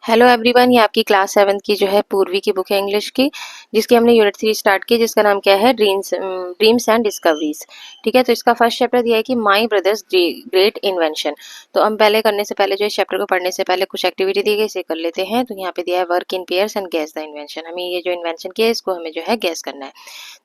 Hello everyone, ये आपकी class 7 की जो है पूर्वी की बुक है इंग्लिश की, जिसकी हमने यूनिट 3 स्टार्ट की, जिसका नाम क्या है ड्रीम्स एंड डिस्कवरीज। ठीक है, तो इसका फर्स्ट चैप्टर दिया है कि माय ब्रदर्स ग्रेट इन्वेंशन। तो हम पहले करने से पहले जो इस चैप्टर को पढ़ने से पहले कुछ एक्टिविटी दी गई, इसे कर लेते हैं। तो यहाँ पे दिया है work in pairs and guess the invention. हमें ये जो इन्वेंशन किया है इसको हमें जो है गेस करना है।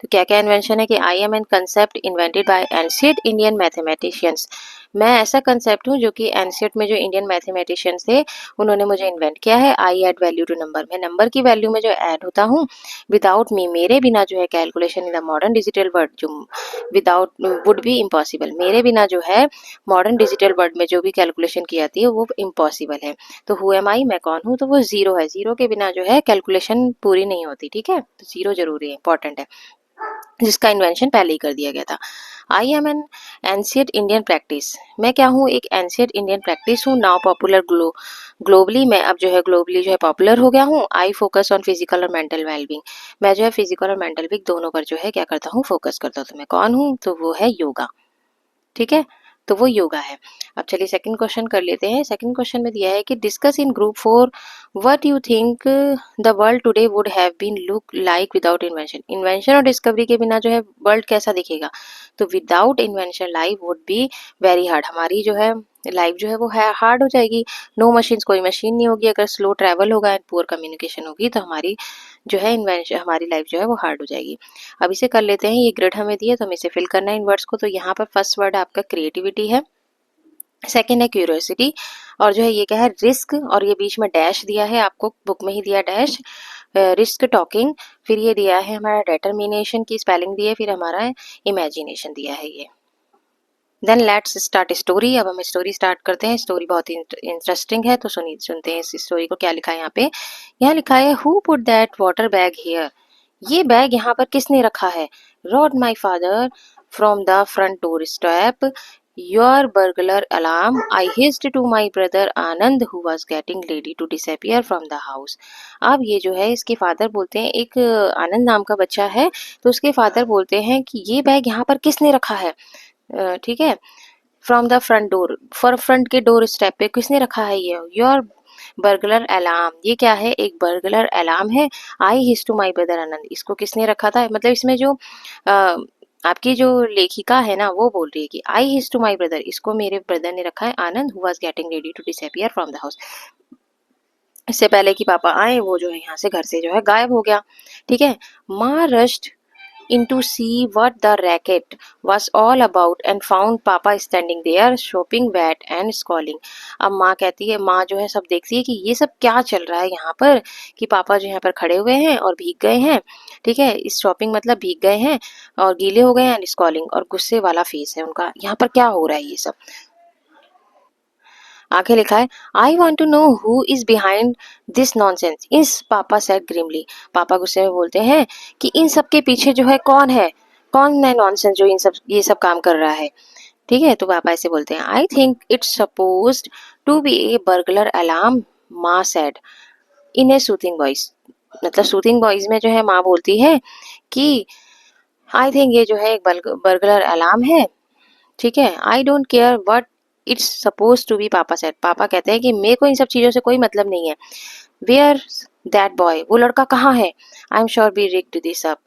तो क्या क्या इन्वेंशन है कि I am an concept invented by ancient Indian mathematicians. मैं ऐसा कंसेप्ट हूँ जो कि एंशिएंट में जो इंडियन मैथमेटिशियंस थे उन्होंने मुझे इन्वेंट किया है। I add value to number, मैं नंबर की वैल्यू में जो ऐड होता हूँ। विदाउट मी, मेरे बिना जो है calculation in the modern digital world, जो विदाउट वुड बी इम्पॉसिबल, मेरे बिना जो है मॉडर्न डिजिटल वर्ल्ड में जो भी कैलकुलेशन की जाती है वो इम्पॉसिबल है। तो हु एम आई, मैं कौन हूँ, तो वो जीरो है। जीरो के बिना जो है कैलकुलेशन पूरी नहीं होती। ठीक है, तो जीरो जरूरी है, इंपॉर्टेंट है, जिसका इन्वेंशन पहले ही कर दिया गया था। आई am N ancient Indian practice, मैं क्या हूँ, एक एंशिएंट इंडियन प्रैक्टिस हूँ। नाउ पॉपुलर ग्लोबली, मैं अब जो है ग्लोबली जो है पॉपुलर हो गया हूँ। आई फोकस ऑन फिजिकल और मेंटल वेलबींग, मैं जो है फिजिकल और मेंटल वीक दोनों पर जो है क्या करता हूँ, फोकस करता हूँ। तो मैं कौन हूँ, तो वो है योगा। ठीक है, तो वो योगा है। अब चलिए सेकंड क्वेश्चन कर लेते हैं। सेकंड क्वेश्चन में दिया है कि discuss in group 4 what you think the world today would have been look like without invention. Invention और डिस्कवरी के बिना जो है वर्ल्ड कैसा दिखेगा, तो without invention life would be very hard. हमारी जो है लाइफ जो है वो हार्ड हो जाएगी। नो मशीन, कोई मशीन नहीं होगी। अगर स्लो ट्रैवल होगा एंड पुअर कम्युनिकेशन होगी तो हमारी जो है इन्वेंशन, हमारी लाइफ जो है वो हार्ड हो जाएगी। अब इसे कर लेते हैं। ये ग्रिड हमें दिए तो हमें इसे फिल करना है इन वर्ड्स को। तो यहाँ पर फर्स्ट वर्ड आपका क्रिएटिविटी है, सेकेंड है क्यूरियोसिटी, और जो है ये क्या है, रिस्क, और ये बीच में डैश दिया है, आपको बुक में ही दिया डैश, रिस्क टॉकिंग। फिर ये दिया है हमारा डिटर्मिनेशन की स्पेलिंग दी है, फिर हमारा इमेजिनेशन दिया है ये। Then let's start story. अब हम स्टोरी स्टार्ट करते हैं। स्टोरी बहुत ही इंटरेस्टिंग है, तो सुनते हैं इस स्टोरी को। क्या लिखा है यहाँ पे, यहाँ लिखा है who put that water bag here, ये बैग यहाँ पर किसने रखा है। Rode my father from the front door step your burglar alarm, I hissed to my brother Anand who was getting ready to disappear from the house. अब ये जो है इसके फादर बोलते हैं, एक आनंद नाम का बच्चा है, तो उसके फादर बोलते हैं कि ये बैग यहाँ पर किसने रखा है। ठीक है, from the front door, for front के डोर स्टेप पे किसने रखा है ये, योर बर्गलर अलार्म, ये क्या है, एक बर्गलर अलार्म है। आई हिज टू माई ब्रदर आनंद, इसको किसने रखा था, मतलब इसमें जो आ, आपकी जो लेखिका है ना वो बोल रही है कि I hissed to my brother, इसको मेरे ब्रदर ने रखा है, Anand who was getting ready to disappear from the house. इससे पहले कि पापा आए वो जो है यहाँ से घर से जो है गायब हो गया। ठीक है, माँ rushed in to see what the racket was all about and found Papa standing there shopping wet and scolding। अब माँ कहती है, माँ जो है सब देखती है कि ये सब क्या चल रहा है यहाँ पर, कि पापा जो यहाँ पर खड़े हुए हैं और भीग गए हैं। ठीक है, इस शॉपिंग मतलब भीग गए हैं और गीले हो गए हैं, एंड स्कॉलिंग, और गुस्से वाला फेस है उनका। यहाँ पर क्या हो रहा है ये सब, आगे लिखा है I want to know who is behind this nonsense, इस पापा सेड ग्रिमली। पापा गुस्से में बोलते हैं कि इन सब के पीछे जो है कौन है, कौन है नॉनसेंस जो इन सब ये सब काम कर रहा है। ठीक है, तो पापा ऐसे बोलते हैं, I think it's supposed to be a burglar alarm, Ma said in a soothing voice. मतलब सूथिंग वॉइस में जो है माँ बोलती है कि आई थिंक ये जो है एक बर्गलर अलार्म है। ठीक है, I don't care what it's suppose to be, पापा सेड, पापा कहते हैं कि मेरे को इन सब चीज़ों से कोई मतलब नहीं है। वेयर दैट बॉय, वो लड़का कहाँ है, I am sure be rigged this up,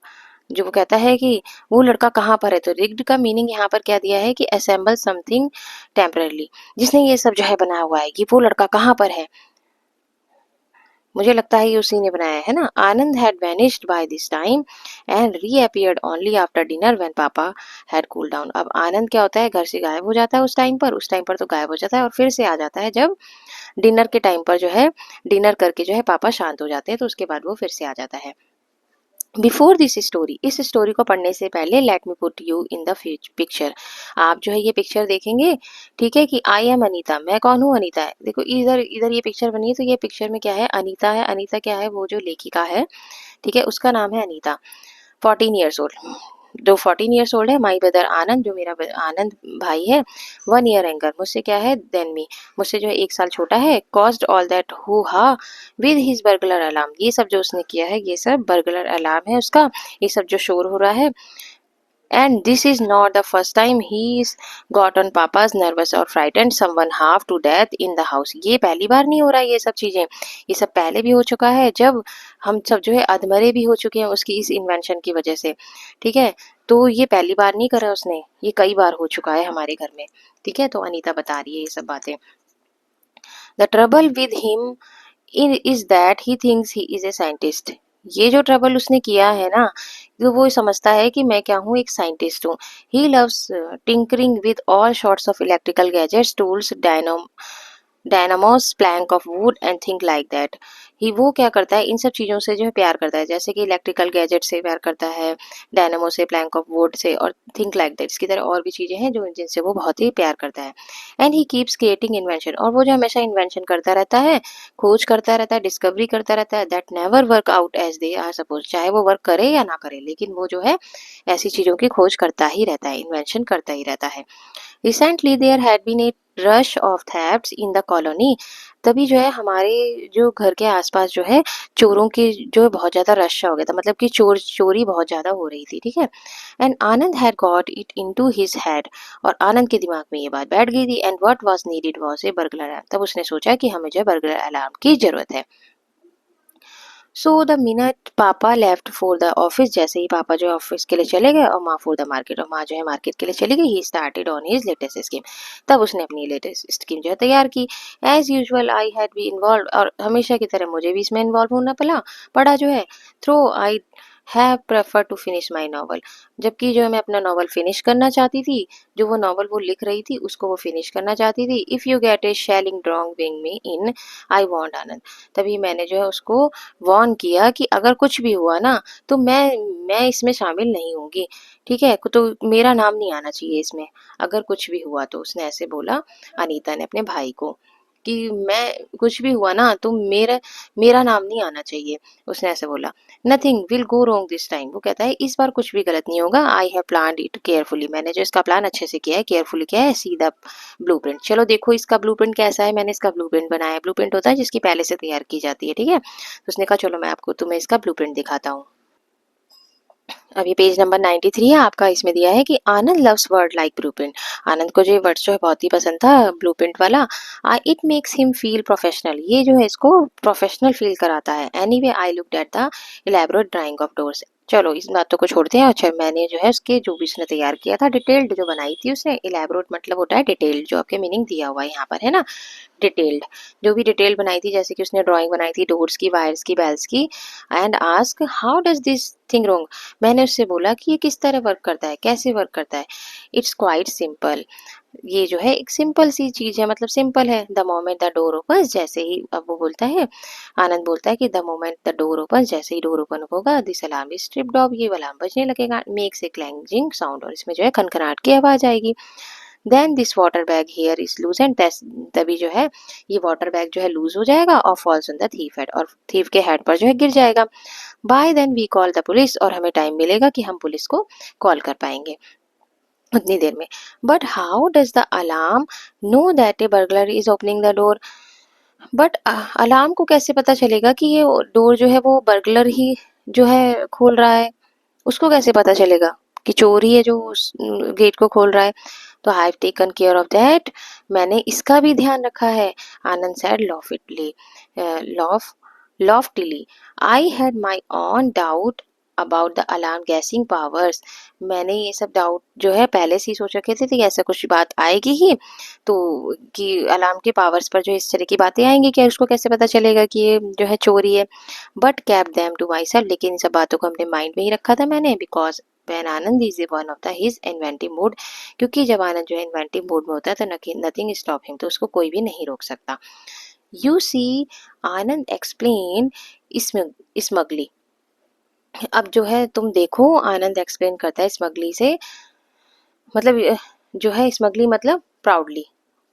जो वो कहता है कि वो लड़का कहाँ पर है। तो रिग्ड का मीनिंग यहाँ पर क्या दिया है कि असेंबल समथिंग टेम्परली, जिसने ये सब जो है बनाया हुआ है, कि वो लड़का कहाँ पर है, मुझे लगता है ये उसी ने बनाया है ना। Anand had vanished by this time and reappeared only after dinner when Papa had cool down. अब आनंद क्या होता है, घर से गायब हो जाता है उस टाइम पर, उस टाइम पर तो गायब हो जाता है और फिर से आ जाता है जब डिनर के टाइम पर जो है, डिनर करके जो है पापा शांत हो जाते हैं, तो उसके बाद वो फिर से आ जाता है। बिफोर दिस स्टोरी, इस स्टोरी को पढ़ने से पहले let me put you in the picture, आप जो है ये पिक्चर देखेंगे। ठीक है, कि आई एम अनीता, मैं कौन हूँ, अनीता है। देखो इधर इधर ये पिक्चर बनी है, तो ये पिक्चर में क्या है, अनीता है। अनीता क्या है, वो जो लेखिका है, ठीक है, उसका नाम है अनीता। 14 ईयर्स ओल्ड, जो 14 ईयर्स ओल्ड है। माई ब्रदर आनंद, जो मेरा आनंद भाई है, 1 ईयर यंगर, मुझसे क्या है, देन मी, मुझसे जो है 1 साल छोटा है। कॉज्ड ऑल दैट हु हा विद हिज बर्गलर अलार्म, ये सब जो उसने किया है, ये सब बर्गलर अलार्म है उसका, ये सब जो शोर हो रहा है And this is not the first time he's got on papa's nervous or frightened someone half to death in the house. ये पहली बार नहीं हो रहा है ये सब चीजें, ये सब पहले भी हो चुका है जब हम सब जो है अधमरे भी हो चुके हैं उसकी इस इन्वेंशन की वजह से। ठीक है, तो ये पहली बार नहीं करा उसने, ये कई बार हो चुका है हमारे घर में। ठीक है, तो अनीता बता रही है ये सब बातें। The trouble with him is that he thinks he is a scientist. ये जो ट्रबल उसने किया है ना, तो वो समझता है कि मैं क्या हूँ, एक साइंटिस्ट हूँ। He loves tinkering with all sorts of electrical gadgets, tools, dynamos, plank of wood and think like that. He वो क्या करता है, इन सब चीज़ों से जो है प्यार करता है, जैसे कि इलेक्ट्रिकल गैजेट से प्यार करता है, डायनामो से, प्लैंक ऑफ वुड से, और थिंक लाइक दैट, इसकी तरह और भी चीज़ें हैं जो जिनसे वो बहुत ही प्यार करता है। And he keeps creating invention, और वो जो हमेशा इन्वेंशन करता रहता है, खोज करता रहता है, डिस्कवरी करता रहता है, that never work out as they are suppose. चाहे वो वर्क करे या ना करे, लेकिन वो जो है ऐसी चीज़ों की खोज करता ही रहता है, इन्वेंशन करता ही रहता है। Recently there had been a rush of thefts in the colony. तभी जो है हमारे जो घर के आसपास जो है चोरों की जो है बहुत ज़्यादा रश हो गया था, मतलब कि चोरी बहुत ज़्यादा हो रही थी। ठीक है, and Anand had got it into his head, और आनंद के दिमाग में ये बात बैठ गई थी। And what was needed was a burglar alarm. तब उसने सोचा कि हमें जो है बर्गलर अलार्म की ज़रूरत है। सो द मिनट पापा लेफ्ट फॉर द ऑफिस, जैसे ही पापा जो है ऑफिस के लिए चले गए, और माँ फॉर द मार्केट, और माँ जो है मार्केट के लिए चली गई, he started on his latest scheme. तब उसने अपनी लेटेस्ट स्कीम जो है तैयार की। As usual I had be involve, और हमेशा की तरह मुझे भी इसमें इन्वॉल्व होना पड़ा जो है। Through I have prefer to finish my novel, जबकि जो है मैं अपना नॉवल फिनिश करना चाहती थी, जो वो नॉवल वो लिख रही थी उसको वो फिनिश करना चाहती थी। If you get a shelling drawing wing me in, I want Anand. तभी मैंने जो है उसको वॉर्न किया कि अगर कुछ भी हुआ ना, तो मैं इसमें शामिल नहीं होंगी। ठीक है, तो मेरा नाम नहीं आना चाहिए इसमें, अगर कुछ भी हुआ तो। उसने ऐसे बोला, अनीता ने अपने भाई को, कि मैं कुछ भी हुआ ना तो मेरा मेरा नाम नहीं आना चाहिए। उसने ऐसे बोला। Nothing will go wrong this time, वो कहता है इस बार कुछ भी गलत नहीं होगा। I have planned it carefully, मैंने जो इसका प्लान अच्छे से किया है, केयरफुली किया है। सी द ब्लूप्रिंट, चलो देखो इसका ब्लूप्रिंट कैसा है। मैंने इसका ब्लूप्रिंट बनाया है। ब्लूप्रिंट होता है जिसकी पहले से तैयार की जाती है। ठीक है, तो उसने कहा चलो मैं आपको तुम्हें इसका ब्लूप्रिंट दिखाता हूँ। अब ये पेज नंबर 93 है आपका। इसमें दिया है कि आनंद लव्स वर्ड लाइक ब्लूप्रिंट। आनंद को जो ये वर्ड जो है बहुत ही पसंद था, ब्लूप्रिंट वाला। It makes him feel professional, ये जो है इसको प्रोफेशनल फील कराता है। Anyway I looked at the elaborate drying of doors. चलो इस बातों को छोड़ते हैं। अच्छा, मैंने जो है उसके जो भी उसने तैयार किया था, डिटेल्ड जो बनाई थी उसने। इलेबोरेट मतलब होता है डिटेल्ड, जो आपके मीनिंग दिया हुआ है यहाँ पर, है ना। डिटेल्ड, जो भी डिटेल बनाई थी, जैसे कि उसने ड्राइंग बनाई थी डोर्स की, वायर्स की, बेल्स की। And ask how does this thing wrong, मैंने उससे बोला कि ये किस तरह वर्क करता है, कैसे वर्क करता है। इट्स क्वाइट सिंपल, ये जो है एक सिंपल सी चीज है, मतलब सिंपल है। The moment the door open, जैसे ही, अब वो बोलता है, आनंद बोलता है कि the moment the door open, जैसे ही डोर ओपन होगा, this alarm is stripped off, ये अलार्म बजने लगेगा। मेक्स ए क्लैंजिंग साउंड, और इसमें जो है खनखनाहट की आवाज आएगी। Then this water bag here is loose end, तभी जो है ये वाटर बैग जो है लूज हो जाएगा और falls on the thief head, और थीफ के हेड पर जो है गिर जाएगा। By then we call the police, और हमें टाइम मिलेगा कि हम पुलिस को कॉल कर पाएंगे उतनी देर में। But how does the alarm know that A burglar is opening the door, but alarm को कैसे पता चलेगा कि ये डोर जो है वो बर्गलर ही जो है खोल रहा है। उसको कैसे पता चलेगा कि चोर ही है जो उस गेट को खोल रहा है। तो I have taken care of that, मैंने इसका भी ध्यान रखा है। Anand said loftily, laugh loftily, I had my own doubt about the alarm gassing powers, मैंने ये सब डाउट जो है पहले से ही सोच रखे थे कि ऐसा कुछ बात आएगी ही, तो कि अलार्म के पावर्स पर जो इस तरह की बातें आएंगी, क्या उसको कैसे पता चलेगा कि ये जो है चोरी है। But kept them to myself, लेकिन इन सब बातों को अपने माइंड में ही रखा था मैंने। Because when Anand is one of the his inventive mood, क्योंकि जब आनंद जो है इन्वेंटिव मूड में होता है तो नथिंग स्टॉप हिम, तो उसको कोई भी नहीं रोक सकता। यू सी, आनंद एक्सप्लेन स्मगली, अब जो है तुम देखो, आनंद एक्सप्लेन करता है स्मगली से, मतलब जो है स्मगली मतलब प्राउडली,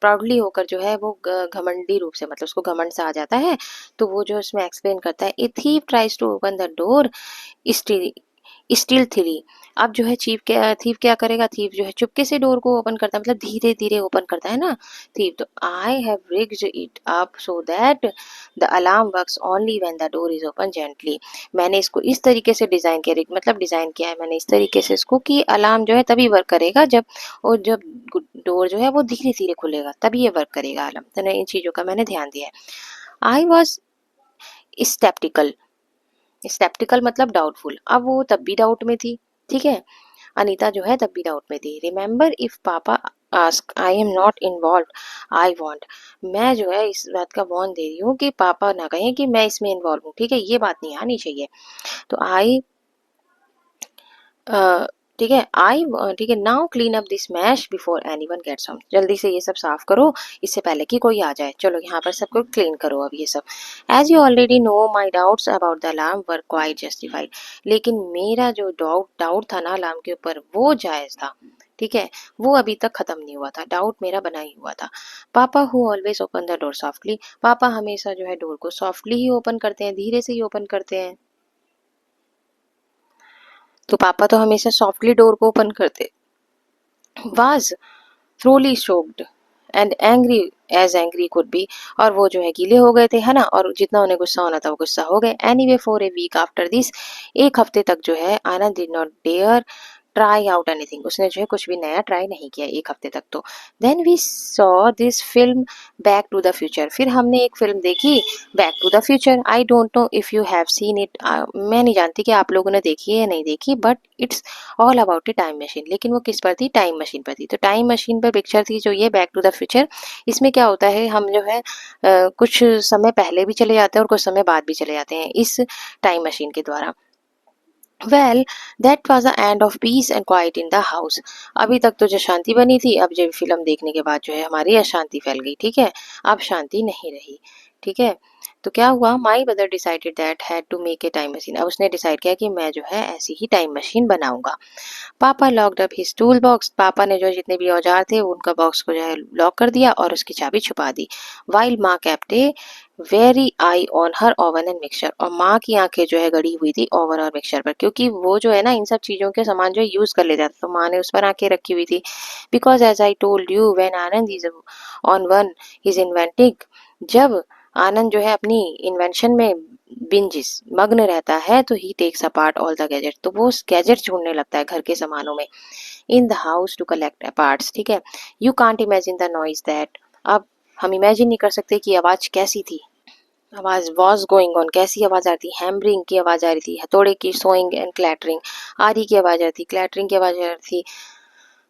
प्राउडली होकर जो है वो घमंडी रूप से, मतलब उसको घमंड सा आ जाता है। तो वो जो इसमें एक्सप्लेन करता है, a thief tries to open the door still three. अब जो है थीफ क्या करेगा, थीफ जो है चुपके से डोर को ओपन करता है, मतलब धीरे धीरे ओपन करता है ना थीफ। तो I have rigged it up so that the alarm works only when the door is open gently. मैंने इसको इस तरीके से डिजाइन किया, मतलब डिजाइन किया है मैंने इस तरीके से इसको कि अलार्म जो है तभी वर्क करेगा जब, और जब डोर जो है वो धीरे धीरे खुलेगा तभी ये वर्क करेगा अलार्म। तो इन चीजों का मैंने ध्यान दिया है। आई वॉज स्टेप्टिकल, स्टेप्टिकल मतलब डाउटफुल, अब वो तब भी डाउट में थी, ठीक है। अनीता जो है तब भी डाउट में थी। रिमेंबर इफ पापा ask I am not involve I want. मैं जो है इस बात का वॉर्न दे रही हूँ कि पापा ना कहें कि मैं इसमें इन्वॉल्व हूँ, ठीक है, ये बात नहीं आनी चाहिए। तो आई ठीक है, ठीक है, now clean up this mess before anyone gets home. जल्दी से ये सब साफ करो इससे पहले कि कोई आ जाए। चलो यहाँ पर सबको क्लीन करो अब ये सब। As you already know my doubts about the alarm were quite justified. लेकिन मेरा जो डाउट था ना अलार्म के ऊपर वो जायज था, ठीक है, वो अभी तक खत्म नहीं हुआ था, डाउट मेरा बना ही हुआ था। पापा who always open the door softly, पापा हमेशा जो है डोर को सॉफ्टली ही ओपन करते हैं, धीरे से ही ओपन करते हैं। तो पापा तो हमेशा सॉफ्टली डोर को ओपन करते। Was thoroughly shocked and angry as angry could be. और वो जो है गीले हो गए थे, है ना, और जितना उन्हें गुस्सा होना था वो गुस्सा हो गए। Anyway for a week after this, एक हफ्ते तक जो है Anand did not dare try out anything, उसने जो है कुछ भी नया ट्राई नहीं किया एक हफ्ते तक। तो then we saw this film Back to the Future, फिर हमने एक फिल्म देखी Back to the Future. I don't know if you have seen it, मैं नहीं जानती कि आप लोगों ने देखी है या नहीं देखी, but it's all about A time machine. लेकिन वो किस पर थी, टाइम मशीन पर थी। तो टाइम मशीन पर पिक्चर थी जो ये बैक टू द फ्यूचर। इसमें क्या होता है, हम जो है कुछ समय पहले भी चले जाते हैं और कुछ समय बाद भी चले जाते हैं इस टाइम मशीन के द्वारा। Well that was the end of peace and quite in the house. अभी तक तो जो शांति बनी थी, अब जब फिल्म देखने के बाद जो है हमारी अशांति फैल गई, ठीक है, अब शांति नहीं रही, ठीक है। तो क्या हुआ, my brother decided that had to make a time machine. अब उसने डिसाइड किया कि मैं जो है ऐसी ही टाइम मशीन बनाऊंगा। पापा locked up his tool box, पापा ने जो जितने भी औजार थे उनका बॉक्स को जो है लॉक कर दिया और उसकी चाबी छुपा दी। वाइल माँ kept a very I on her oven and mixture, और माँ की आंखें जो है गड़ी हुई थी ओवन और मिक्सचर पर, क्योंकि वो जो है ना इन सब चीजों के सामान जो यूज कर ले जाता, तो माँ ने उस पर आंखें रखी हुई थी। Because as I told you when Anand is on one is inventing, जब आनंद जो है अपनी इन्वेंशन में बिंजिस मग्न रहता है तो he takes apart all the gadget, तो वो गैजेट ढूंढने लगता है घर के सामानों में। In the house to collect parts, ठीक है। You can't imagine the noise that, अब हम इमेजिन नहीं कर सकते कि आवाज कैसी थी। आवाज वॉज गोइंग ऑन, कैसी आवाज आ रही थी, हैमरिंग की आवाज आ रही थी, हथौड़े की, सोइंग एंड क्लैटरिंग, आरी की आवाज आ रही थी, क्लैटरिंग की आवाज आ रही थी।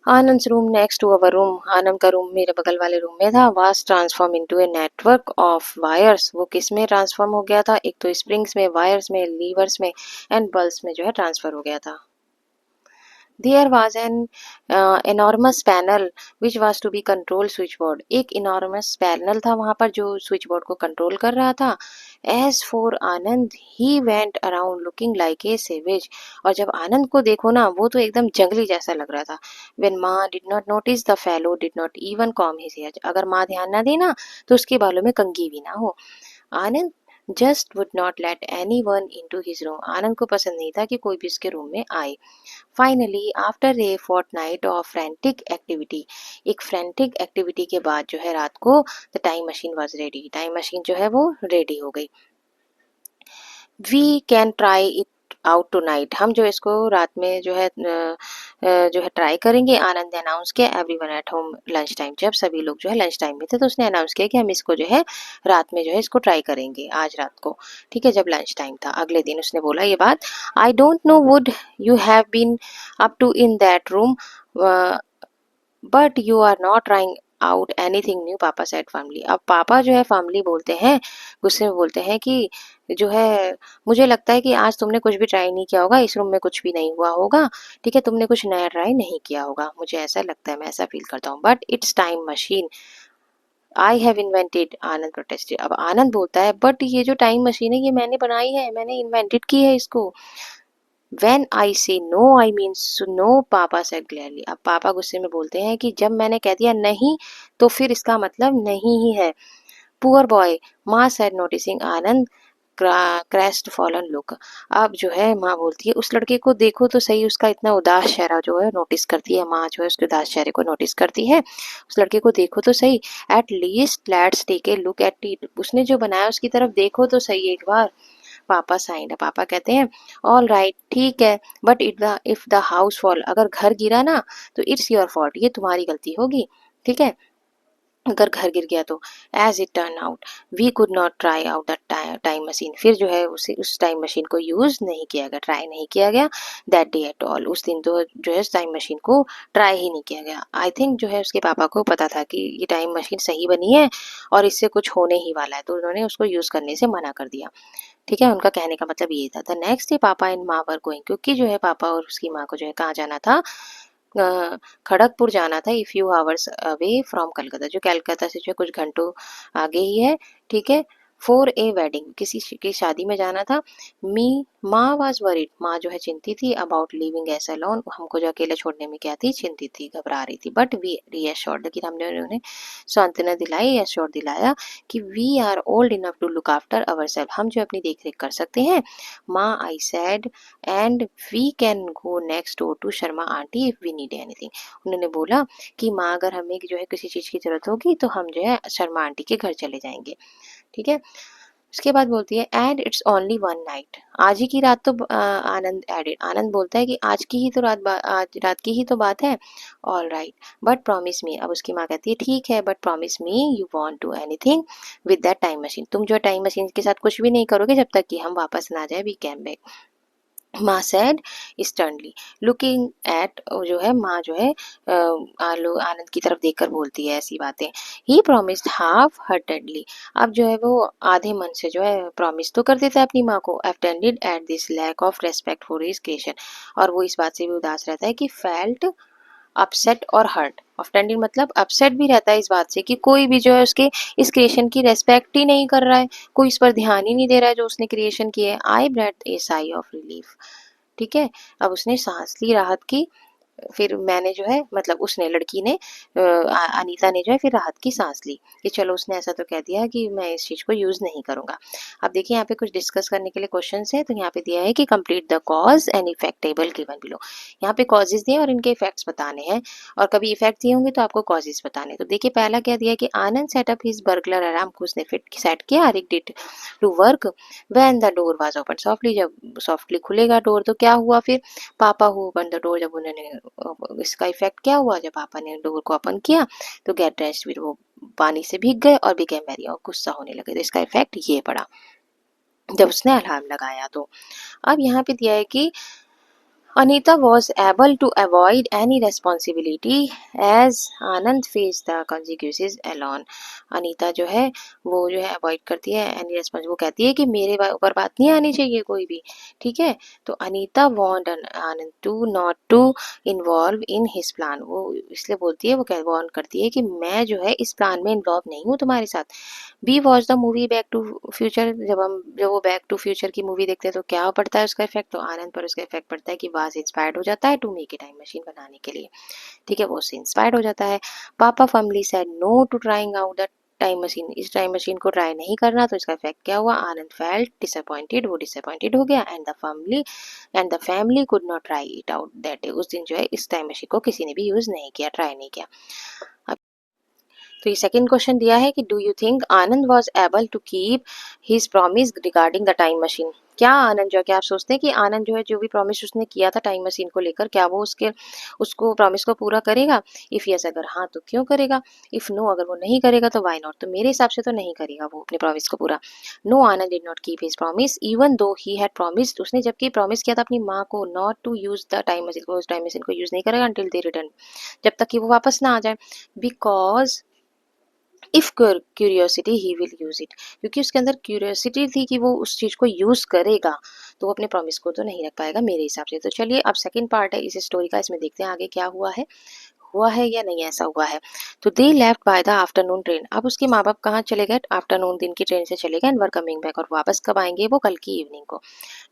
Anand room next to our room, Anand का रूम मेरे बगल वाले रूम में था, was transform into a network of wires, वो किस में ट्रांसफॉर्म हो गया था, एक तो स्प्रिंग्स में, वायर्स में, लीवर्स में एंड बल्ब्स में जो है ट्रांसफर हो गया था। There was an enormous panel which was to be control switchboard, एक enormous panel था वहां पर जो switchboard को कंट्रोल कर रहा था। As for Anand he went around looking like a savage, और जब आनंद को देखो ना वो तो एकदम जंगली जैसा लग रहा था। When माँ did not notice the fellow did not even comb his hair, अगर माँ ध्यान ना देना तो उसके बालों में कंघी भी ना हो। Anand just would not let any one into his room, Anand को पसंद नहीं था कि कोई भी उसके रूम में आए। Finally after a fortnight of frantic activity, एक फ्रेंटिक एक्टिविटी के बाद जो है रात को the time machine was ready, time machine जो है वो रेडी हो गई। We can try it out tonight, हम जो इसको रात में जो है ट्राई करेंगे। आनंद ने अनाउंस किया everyone at home lunch time, जब सभी लोग जो है लंच टाइम में थे तो उसने अनाउंस किया कि हम इसको जो है रात में जो है इसको ट्राई करेंगे आज रात को, ठीक है, जब लंच टाइम था अगले दिन उसने बोला ये बात। I don't know would you have been up to in that room but you are not trying out anything new, papa said family. अब पापा जो है फैमिली बोलते हैं, गुस्से में बोलते हैं कि जो है मुझे लगता है कि आज तुमने कुछ भी ट्राई नहीं किया होगा, इस रूम में कुछ भी नहीं हुआ होगा, ठीक है, तुमने कुछ नया ट्राई नहीं किया होगा, मुझे ऐसा लगता है, मैं ऐसा फील करता हूँ। But it's time machine I have invented, Anand protested. अब आनंद बोलता है बट ये जो टाइम मशीन है ये मैंने बनाई है, मैंने इन्वेंटेड की है इसको। When I say no I mean no, पापा said clearly। अब पापा गुस्से में बोलते हैं कि जब मैंने कह दिया नहीं तो फिर इसका मतलब नहीं ही है। पुअर बॉय, माँ said noticing आनंद क्रेस्ट फॉलन लुक। अब जो है माँ बोलती है उस लड़के को देखो तो सही, उसका इतना उदास चेहरा जो है नोटिस करती है माँ, जो है उसके उदास चेहरे को नोटिस करती है। उस लड़के को देखो तो सही, at least let's take a look at it, उसने जो बनाया उसकी तरफ देखो तो सही एक बार। पापा साइंड, पापा कहते हैं ऑल राइट ठीक है, but if the house fall, अगर घर गिरा ना तो इट्स योर फॉल्ट, ये तुम्हारी गलती होगी, ठीक है, अगर घर गिर गया तो। As it turn out we could not try out the time machine, फिर जो है उस टाइम मशीन को यूज नहीं किया गया, ट्राई नहीं किया गया दैट डे एट ऑल, उस दिन तो जो है टाइम मशीन को ट्राई ही नहीं किया गया। आई थिंक जो है उसके पापा को पता था कि ये टाइम मशीन सही बनी है और इससे कुछ होने ही वाला है, तो उन्होंने उसको यूज करने से मना कर दिया, ठीक है, उनका कहने का मतलब ये था। द नेक्स्ट डे पापा एंड माँ वर गोइंग, क्योंकि जो है पापा और उसकी माँ को जो है कहाँ जाना था, खड़गपुर जाना था, a few hours away from Calcutta, जो कलकत्ता से जो है कुछ घंटों आगे ही है, ठीक है, फॉर ए वेडिंग, किसी की शादी में जाना था। मी माँ वाज वरीड, माँ जो है चिंतित थी, अबाउट लिविंग एस अलोन, हमको जो अकेले छोड़ने में क्या थी, चिंतित थी, घबरा रही थी। बट वी रीअश्योर्ड, लेकिन हमने उन्हें सांत्वना दिलाई, एश्योर दिलाया कि we are old enough to look after ourself, हम जो अपनी देख रेख कर सकते हैं। माँ I said and we can go next door to Sharma aunty if we need anything, उन्होंने बोला कि माँ अगर हमें जो है किसी चीज़ की ज़रूरत होगी तो हम जो है शर्मा आंटी के घर चले जाएंगे, ठीक है। उसके बाद बोलती है and it's only one night, आज ही की रात तो आनंद एडेड, आनंद बोलता है कि आज की ही तो आज रात की ही तो बात है। All right but promise me, अब उसकी माँ कहती है ठीक है but promise me you want do anything with that time machine, तुम जो टाइम मशीन के साथ कुछ भी नहीं करोगे जब तक कि हम वापस ना जाए, वी कैम बैक। माँ सैड स्टर्नली लुकिंग एट, जो है माँ जो है आनंद की तरफ देखकर बोलती है ऐसी बातें। ही प्रोमिस्ड हाफ हार्टेडली, अब जो है वो आधे मन से जो है प्रॉमिस तो कर देता है अपनी माँ को, offended at this lack of respect for his creation, और वो इस बात से भी उदास रहता है कि फेल्ट अपसेट और हर्ट, ऑफेंडेड मतलब अपसेट भी रहता है इस बात से कि कोई भी जो है उसके इस क्रिएशन की रेस्पेक्ट ही नहीं कर रहा है, कोई इस पर ध्यान ही नहीं दे रहा है जो उसने क्रिएशन की है। I breath a sigh of relief, ठीक है, अब उसने सांस ली राहत की, फिर मैंने जो है मतलब उसने लड़की ने अनीता ने जो है फिर राहत की सांस ली कि चलो उसने ऐसा तो कह दिया कि मैं इस चीज़ को यूज़ नहीं करूँगा। अब देखिए यहाँ पे कुछ डिस्कस करने के लिए क्वेश्चंस है, तो यहाँ पे दिया है कि complete the cause and effect table given below, यहाँ पे कॉजेज दिए और इनके इफेक्ट्स बताने हैं, और कभी इफेक्ट दिए होंगे तो आपको कॉजेज बताने। तो देखिए पहला क्या दिया है कि Anand set up his burglar alarm को उसने फिट सेट किया, rigged to work when the door was open softly, जब सॉफ्टली खुलेगा डोर तो क्या हुआ फिर, पापा हु ओपन द डोर, जब उन्होंने इसका इफेक्ट क्या हुआ, जब पापा ने डोर को ओपन किया तो गेट ड्रेस्ड, फिर वो पानी से भीग गए और बिकेम वेरी, और गुस्सा होने लगे, तो इसका इफेक्ट ये पड़ा जब उसने अलार्म लगाया तो। अब यहाँ पे दिया है कि Anita was able to avoid any responsibility as Anand faced the consequences alone. Anita जो है वो जो है अवॉइड करती है एनी रेस्पॉन्स, वो कहती है कि मेरे ऊपर बात नहीं आनी चाहिए कोई भी, ठीक है। तो Anita want Anand to not to involve in his plan, वो इसलिए बोलती है, वो वार्न करती है कि मैं जो है इस प्लान में इन्वॉल्व नहीं हूँ तुम्हारे साथ। We watch the movie Back to Future, जब वो बैक टू फ्यूचर की मूवी देखते हैं तो क्या पड़ता है उसका इफेक्ट, तो आनंद पर उसका इफेक्ट पड़ता है कि वाज इंस्पायर्ड हो जाता है to make a time machine बनाने के लिए, ठीक है, वो उससे इंस्पायर्ड हो जाता है। Papa firmly said no to trying out the time machine, इस टाइम मशीन को ट्राई नहीं करना, तो इसका इफेक्ट क्या हुआ, आनंद फेल्ट डिसअपॉइंटेड, वो डिसअपॉइंटेड हो गया, and the family could not try it out that day, उस दिन जो है इस टाइम मशीन को किसी ने भी यूज नहीं किया, ट्राई नहीं किया। तो ये सेकंड क्वेश्चन दिया है कि do you think Anand was able to keep his promise regarding the time machine, क्या आनंद जो है, क्या आप सोचते हैं कि आनंद जो है जो भी प्रॉमिस उसने किया था टाइम मशीन को लेकर, क्या वो उसको प्रॉमिस को पूरा करेगा। इफ यस अगर हाँ तो क्यों करेगा, इफ नो अगर वो नहीं करेगा तो वाई नॉट, तो मेरे हिसाब से तो नहीं करेगा वो अपने प्रॉमिस को पूरा। No Anand did not keep his promise even though he had promised, उसने जबकि प्रॉमिस किया था अपनी माँ को not to use the time machine को, उस टाइम मशीन को यूज नहीं करेगा अंटिल दे रिटर्न, जब तक कि वो वापस ना आ जाए। Because if curiosity he will use it, क्योंकि उसके अंदर क्यूरियोसिटी थी कि वो उस चीज को यूज करेगा, तो वो अपने प्रॉमिस को तो नहीं रख पाएगा मेरे हिसाब से। तो चलिए अब सेकंड पार्ट है इस स्टोरी का, इसमें देखते हैं आगे क्या हुआ है। हुआ है या नहीं ऐसा हुआ है। तो they left by the afternoon train. अब उसके माँ बाप कहाँ चले गए, आफ्टरनून दिन की ट्रेन से चले गए, एंड वर कमिंग बैक, और वापस कब आएंगे, वो कल की इवनिंग को।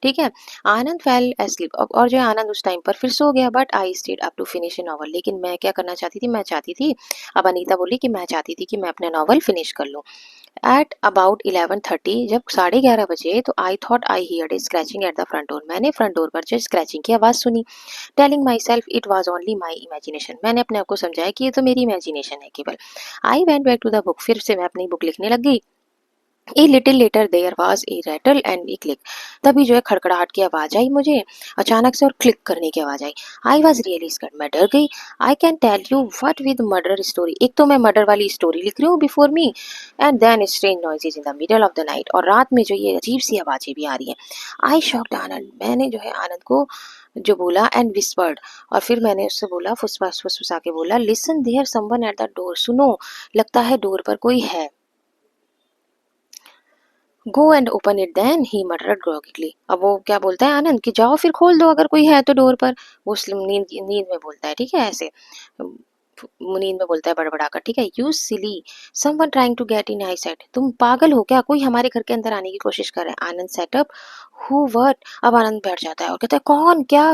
ठीक है। आनंद फेल एस्लीप, और जो है आनंद उस टाइम पर फिर सो गया, but I stayed up to finish a novel. लेकिन मैं क्या करना चाहती थी, मैं चाहती थी, अब अनीता बोली कि मैं चाहती थी कि मैं अपना नॉवल फिनिश कर लूँ। एट अबाउट 11:30, जब 11:30 बजे, तो I thought I heard A scratching at the front door, मैंने फ्रंट डोर पर जो स्क्रैचिंग की आवाज़ सुनी। Telling my self it was only my imagination, मैंने अपने आप को समझाया कि ये तो मेरी इमेजिनेशन है केवल। I went back to the book, फिर से मैं अपनी बुक लिखने लग गई। A little later there was a rattle and a click, तभी जो है खड़खड़ाहट की आवाज आई मुझे अचानक से, और क्लिक करने की आवाज आई। आई वॉज रियली स्कैर्ड, मैं डर गई। I can tell you what with murder story, एक तो मैं मर्डर वाली स्टोरी लिख रही हूँ before me, and then strange noises in the middle of the night, और रात में जो ये अजीब सी आवाजें भी आ रही हैं। आई शॉक्ड आनंद, मैंने जो है आनंद को जो बोला, एंड विस्पर्ड, और फिर मैंने उससे बोला, फुसफुसा फुसफुसा के बोला, listen there someone at the door, सुनो लगता है डोर पर कोई है। Go and open it then, he muttered groggily, अब वो क्या बोलता है आनंद कि जाओ फिर खोल दो अगर कोई है तो डोर पर। वो नींद नींद में बोलता है, ठीक है ऐसे नींद में बोलता है बड़बड़ाकर, ठीक है। You silly someone trying to get in, I said, तुम पागल हो क्या, कोई हमारे घर के अंदर आने की कोशिश कर रहा है। आनंद सेट अप, हु व्हाट, अब आनंद बैठ जाता है और कहता है कौन क्या।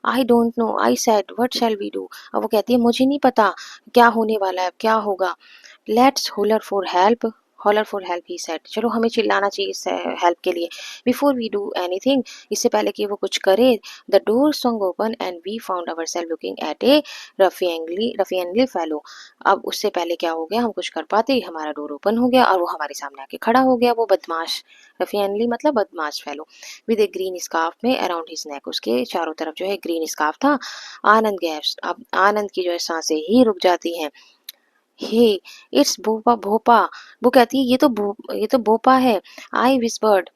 I don't know, I said what shall we do, अब वो कहती है मुझे नहीं पता क्या होने वाला है, क्या होगा। Let's holler for help, holler for help he said, चलो हमें चिल्लाना चाहिए इस हेल्प के लिए। बिफोर वी डू एनीथिंग, इससे पहले कि वो कुछ करे, the door swung open and we found our self looking at a ruffianly fellow, अब उससे पहले क्या हो गया, हम कुछ कर पाते ही हमारा डोर ओपन हो गया और वो हमारे सामने आके खड़ा हो गया, वो बदमाश, रफियनली मतलब बदमाश fellow, with A green scarf में अराउंड हिज नेक, उसके चारों तरफ जो है ग्रीन स्कार्फ था। आनंद गैप्स, अब आनंद की जो है सांसें ही रुक जाती हैं। हे, इट्स भोपा भोपा, वो कहती है ये तो भोपा है। आई विस्पर्ड,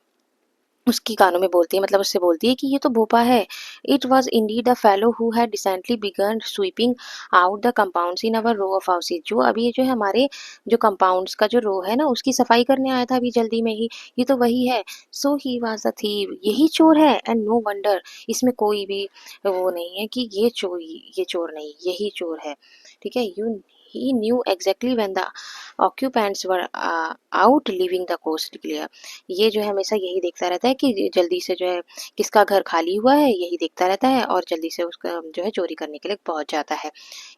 उसकी कानों में बोलती है, मतलब उससे बोलती है कि ये तो भोपा है। It was indeed the fellow who had recently begun sweeping out the compounds in our row of houses, जो अभी जो है हमारे जो कंपाउंड्स का जो रो है ना उसकी सफाई करने आया था अभी जल्दी में ही, ये तो वही है। सो ही वॉज द थीव, यही चोर है, एंड नो वंडर, इसमें कोई भी वो नहीं है कि ये चोर नहीं, यही चोर है। ठीक है। You he knew exactly when the occupants were out leaving the coast clear, ये जो है हमेशा यही देखता रहता है कि जल्दी से जो है किसका घर खाली हुआ है, यही देखता रहता है और जल्दी से उसका जो है चोरी करने के लिए पहुंच जाता है।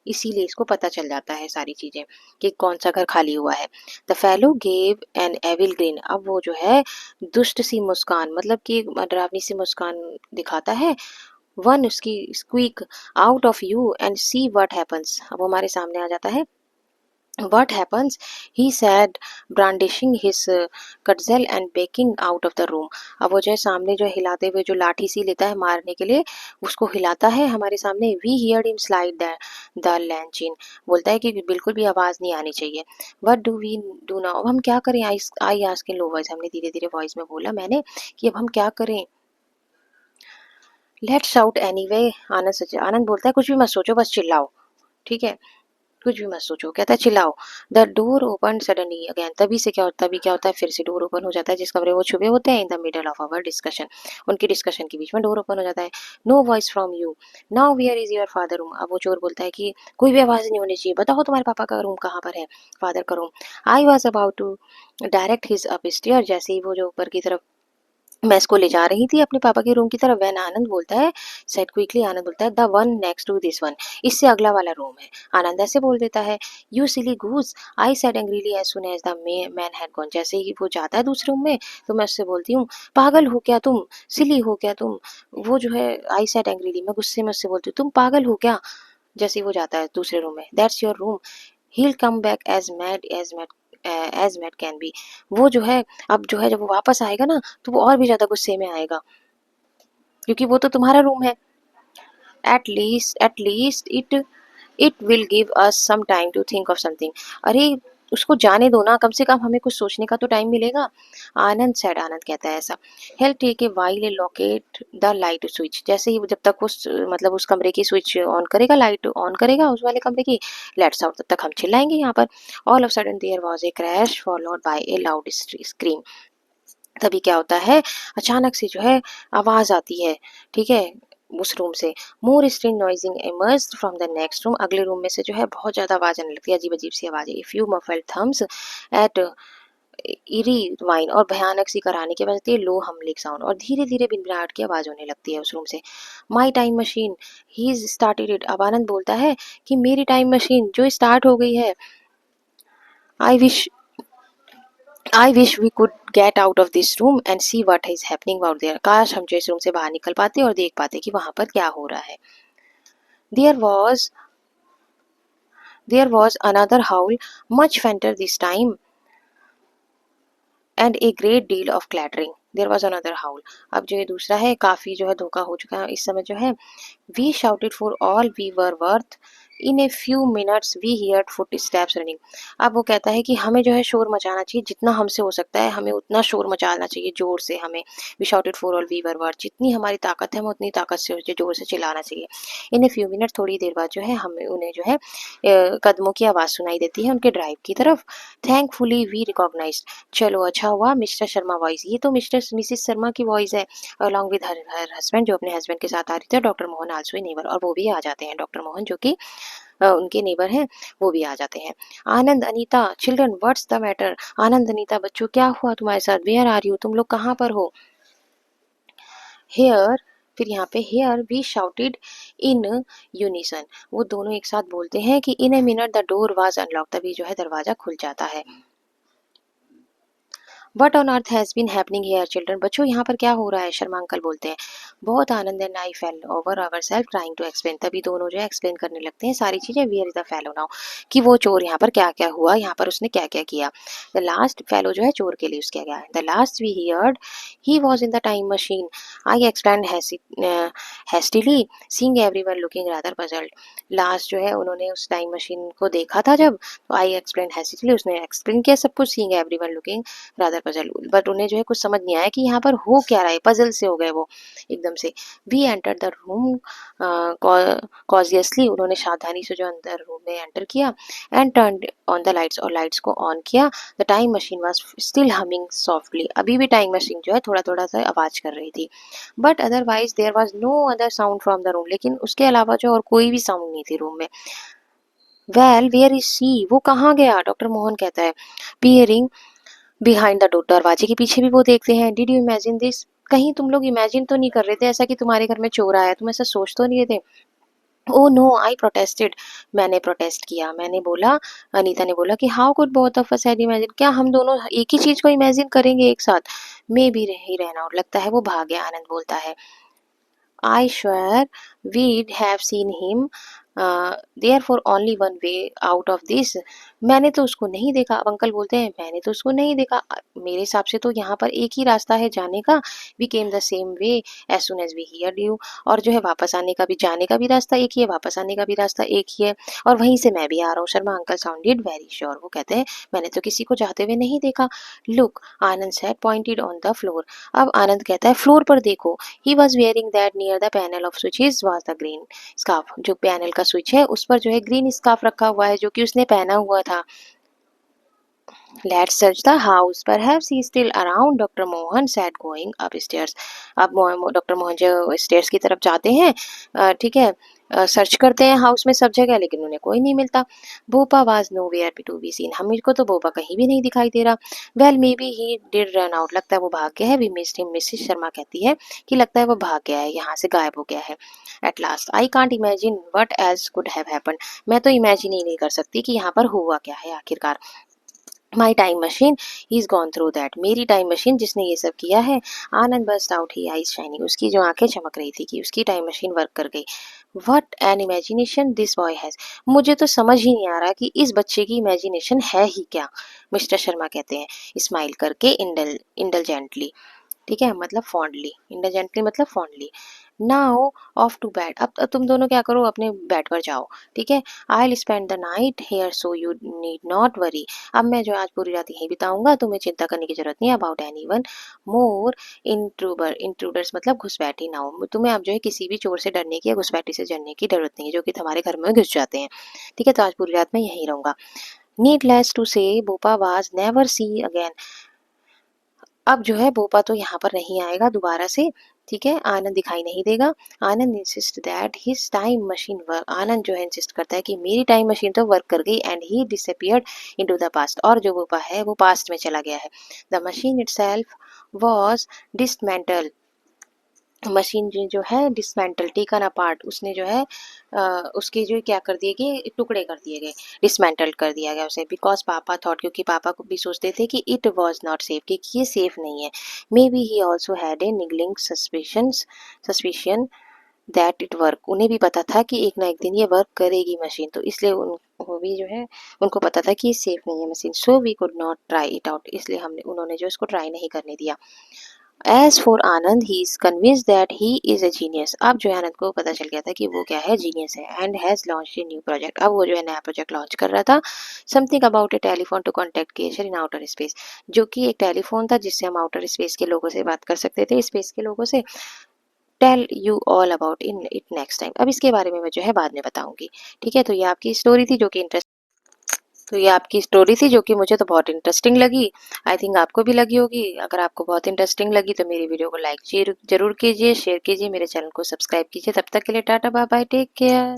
इसीलिए इसको पता चल जाता है सारी चीजें कि कौन सा घर खाली हुआ है। The fellow gave an evil grin, अब वो जो है दुष्ट सी मुस्कान, मतलब कि डरावनी सी मुस्कान दिखाता है। वन उसकी squeak out of you and see what happens, अब वो हमारे सामने आ जाता है। What happens? He said, brandishing his cudgel and backing out of the room. अब वो जो है सामने जो है हिलाते हुए जो लाठी सी लेता है मारने के लिए, उसको हिलाता है हमारे सामने। We heard him slide the lanchin. बोलता है कि बिल्कुल भी आवाज़ नहीं आनी चाहिए। What do we do now? अब हम क्या करें? I asked in low voice. हमने धीरे धीरे वॉइस में बोला मैंने कि अब हम क्या करें। Let's shout anyway. आनंद बोलता है कुछ भी मत सोचो, बस चिल्लाओ। ठीक है, कुछ भी मत सोचो, कहता है चिल्लाओ। The door open suddenly again, तभी क्या होता है फिर से डोर ओपन हो जाता है, जिस कमरे में वो छुपे होते हैं। In the middle of our discussion, उनकी डिस्कशन के बीच में डोर ओपन हो जाता है। No voice from you now, where is your father room, अब वो चोर बोलता है कि कोई भी आवाज नहीं होनी चाहिए, बताओ तुम्हारे पापा का रूम कहाँ पर है, फादर का रूम। I was about to direct his up stair, जैसे ही वो जो ऊपर की तरफ मैं इसको ले जा रही थी अपने पापा के रूम की तरफ, वैन आनंद बोलता है, सेड क्विकली, आनंद बोलता है the one next to this one, इससे अगला वाला रूम है। आनंद ऐसे बोल देता है। You silly goose, I said angrily as soon as the man had gone, जैसे ही वो जाता है दूसरे रूम में तो मैं उससे बोलती हूँ पागल हो क्या तुम, सिली हो क्या तुम। वो जो है आई सेड एंग्रीली, मैं गुस्से में उससे बोलती हूँ तुम पागल हो क्या, जैसे ही वो जाता है दूसरे रूम में। That's your room, he come back as mad can be, वो जो है अब जो है जब वो वापस आएगा ना तो वो और भी ज्यादा गुस्से में आएगा, क्योंकि वो तो तुम्हारा रूम है। At least it will give us some time to think of something, अरे उसको जाने दो ना, कम से कम हमें कुछ सोचने का तो टाइम मिलेगा। आनंद कहता है ऐसा। Help take a while a locate the light switch, जैसे ही जब तक उस मतलब उस कमरे की स्विच ऑन करेगा, लाइट ऑन करेगा उस वाले कमरे की, लेट्स आउट, तब तक हम चिल्लाएंगे यहाँ पर। All of sudden there was a crash followed by a loud scream, तभी क्या होता है अचानक से जो है आवाज आती है। ठीक है, उस रूम से। More strange noising emerged from the next room, अगले रूम में से जो है बहुत ज़्यादा आवाज़ आने लगती है, अजीब अजीब सी आवाज़ है। Few muffled Thums eight eri wine, और भयानक सी कराने की आवाज़ आती है, लो हमलिक साउंड, और धीरे धीरे बिनबिनाहट की आवाज़ होने लगती है उस रूम से। My time machine he started it, अब आनंद बोलता है कि मेरी टाइम मशीन जो स्टार्ट हो गई है। I wish I wish we could get out of this room and see what is happening out there, काश हम जो इस रूम से बाहर निकल पाते और देख पाते कि वहां पर क्या हो रहा है। There was there was another howl, much fainter this time and a great deal of clattering. There was another howl, अब जो ये दूसरा है काफ़ी जो है धोखा हो चुका है इस समय जो है। We shouted for all we were worth, in a few minutes we heard footsteps running. अब वो कहता है कि हमें जो है शोर मचाना चाहिए, जितना हमसे हो सकता है हमें उतना शोर मचाना चाहिए जोर से। हमें we shouted for all we were worth, जितनी हमारी ताकत है हमें उतनी ताकत से जोर से चिल्लाना चाहिए। इन ए फ्यू मिनट, थोड़ी देर बाद जो है हमें उन्हें जो है कदमों की आवाज़ सुनाई देती है उनके ड्राइव की तरफ। थैंकफुली वी रिकॉग्नाइज, चलो अच्छा हुआ मिस्टर शर्मा वॉइस, ये तो मिस्टर मिसिस शर्मा की वॉइस है, अलॉन्ग विद हर हस्बैंड, जो अपने हस्बैंड के साथ आ रही थी, डॉक्टर मोहन आल्सो नेबर, और वो भी आ जाते हैं, डॉक्टर मोहन जो कि उनके नेबर हैं वो भी आ जाते हैं। Anand Anita children what's the matter, Anand Anita बच्चों क्या हुआ तुम्हारे साथ, वेयर आर यू, तुम लोग कहाँ पर हो। हेयर, फिर यहाँ पे here we shouted in unison, वो दोनों एक साथ बोलते हैं कि in a minute the door was unlock, तभी जो है दरवाजा खुल जाता है। What on earth has been happening here children, बच्चों यहाँ पर क्या हो रहा है, शर्मा अंकल बोलते हैं। बहुत Anand and I fell over our self trying to explain, तभी दोनों जो है एक्सप्लेन करने लगते हैं सारी चीज़ें। Wear is the fellow now, कि वो चोर यहाँ पर क्या क्या हुआ, यहाँ पर उसने क्या क्या किया। द लास्ट फेलो जो है चोर के लिए उसके गया है। The last we heard he was in the time machine, I explain hastily seeing everyone looking rather puzzled, last जो है उन्होंने उस टाइम मशीन को देखा था जब, तो आई एक्सप्लेन हैस्टिली, उसने एक्सप्लेन किया सब कुछ, seeing everyone looking rather puzzle, but उन्हें जो है कुछ समझ नहीं आया कि यहाँ पर हो क्या रहा है, पजल से हो गए वो एकदम से। वी एंटर द रूम कॉजियसली, उन्होंने सावधानी से जो अंदर रूम में एंटर किया, and turn on the lights, और लाइट्स को ऑन किया। The time machine was still humming softly, अभी भी टाइम मशीन जो है थोड़ा थोड़ा सा आवाज कर रही थी। But otherwise there was no other sound from the room, लेकिन उसके अलावा जो और कोई भी साउंड नहीं थी रूम में। वेल वेयर इज सी, वो कहाँ गया, डॉक्टर मोहन कहता है। पियरिंग बिहाइंड द डोर, दरवाजे के पीछे भी वो देखते हैं। डिड यू इमेजिन दिस, कहीं तुम लोग इमेजिन तो नहीं कर रहे थे ऐसा कि तुम्हारे घर में चोर आया, तुम ऐसा सोच तो नहीं रहे थे। ओ नो आई प्रोटेस्टेड, मैंने प्रोटेस्ट किया, मैंने बोला, अनीता ने बोला कि how could both of us had imagine, क्या हम दोनों एक ही चीज को इमेजिन करेंगे एक साथ। मे बी ही रहना आउट, लगता है वो भाग गया, आनंद बोलता है। I swear we'd have seen him, therefore only one way out of this, मैंने तो उसको नहीं देखा, अब अंकल बोलते हैं मैंने तो उसको नहीं देखा, मेरे हिसाब से तो यहाँ पर एक ही रास्ता है जाने का। We came the same way as soon as we heard you, और जो है वापस आने का भी, जाने का भी रास्ता एक ही है, वापस आने का भी रास्ता एक ही है, और वहीं से मैं भी आ रहा हूँ। Sharma uncle sounded very sure, वो कहते हैं मैंने तो किसी को जाते हुए नहीं देखा। Look, Anand said pointed on the floor, अब आनंद कहता है फ्लोर पर देखो। He was wearing that near the panel of switches was the green scarf, जो पैनल का स्विच है उस पर जो है ग्रीन स्कार्फ रखा हुआ है जो कि उसने पहना हुआ था। Let's search the house. Perhaps he is still around. Dr. Mohan said going upstairs. अब डॉक्टर मोहन जो स्टेयर्स की तरफ जाते हैं, ठीक है, सर्च करते हैं हाउस में सब जगह, लेकिन उन्हें कोई नहीं मिलता। भोपा was nowhere to be seen, हमें को तो भोपा कहीं भी नहीं दिखाई दे रहा। Well maybe he did run out, लगता है वो भाग गया है। We missed him, Mrs Sharma कहती है कि लगता है वो भाग गया है, यहाँ से गायब हो गया है। At last I can't imagine what else could have happen, मैं तो इमेजिन ही नहीं कर सकती कि यहाँ पर हुआ क्या है आखिरकार। My time machine is gone through that, मेरी टाइम मशीन जिसने ये सब किया है। आनंद बस्ट आउट ही आईज शाइनिंग, उसकी जो आंखें चमक रही थी कि उसकी टाइम मशीन वर्क कर गई। What N imagination this boy has, मुझे तो समझ ही नहीं आ रहा कि इस बच्चे की इमेजिनेशन है ही क्या, मिस्टर शर्मा कहते हैं स्माइल करके इंडलजेंटली, ठीक है, मतलब फॉन्डली, इंडलजेंटली मतलब fondly. Now off to bed, अब तुम दोनों क्या करो, अपने बेड पर जाओ, ठीक है। I will spend the night here so you need not worry, अब मैं जो आज पूरी रात यहीं बिताऊंगा, तुम्हें चिंता करने की जरूरत नहीं है about any one more intruders मतलब घुसपैठी ना हो, तुम्हें अब जो है किसी भी चोर से डरने की या घुसपैठी से डरने की जरूरत नहीं है जो कि तुम्हारे घर में घुस जाते हैं, ठीक है। तो आज पूरी रात मैं यहीं रहूंगा। नीडलेस टू से बोपा वाज नेवर सी अगेन, अब जो है बोपा तो यहाँ पर नहीं आएगा दोबारा से, ठीक है, आनंद दिखाई नहीं देगा। Anand insist that his time machine work, Anand जो है इंसिस्ट करता है कि मेरी टाइम मशीन तो वर्क कर गई, and he disappeared into the past, और जो वो है वो पास्ट में चला गया है। The machine itself was dismantle, machine जो है डिसमेंटल, टेकन अपार्ट, उसने जो है उसके जो क्या कर दिए गए, टुकड़े कर दिए गए, डिसमेंटल कर दिया गया उसे, बिकॉज पापा थॉट, क्योंकि पापा को भी सोचते थे कि इट वॉज नॉट सेफ, कि ये सेफ नहीं है। Maybe he also had a niggling suspicion that it work, उन्हें भी पता था कि एक ना एक दिन ये वर्क करेगी मशीन, तो इसलिए वो भी जो है उनको पता था कि ये सेफ नहीं है machine. So we could not try it out, इसलिए उन्होंने जो इसको ट्राई नहीं करने दिया। As for Anand he is convinced that he is a genius, अब जो है आनंद को पता चल गया था कि वो क्या है, जीनियस है। And has launch a new project, अब वो जो है नया प्रोजेक्ट लॉन्च कर रहा था। Something about a telephone to contact creation in outer space, जो कि एक टेलीफोन था जिससे हम आउटर स्पेस के लोगों से बात कर सकते थे, स्पेस के लोगों से। Tell you all about in it next time, अब इसके बारे में मैं जो है बाद में बताऊंगी। ठीक है, तो ये आपकी स्टोरी थी जो कि जो कि मुझे तो बहुत इंटरेस्टिंग लगी। आई थिंक आपको भी लगी होगी। अगर आपको बहुत इंटरेस्टिंग लगी तो मेरी वीडियो को लाइक जरूर कीजिए, शेयर कीजिए, मेरे चैनल को सब्सक्राइब कीजिए। तब तक के लिए tata bye bye, take care.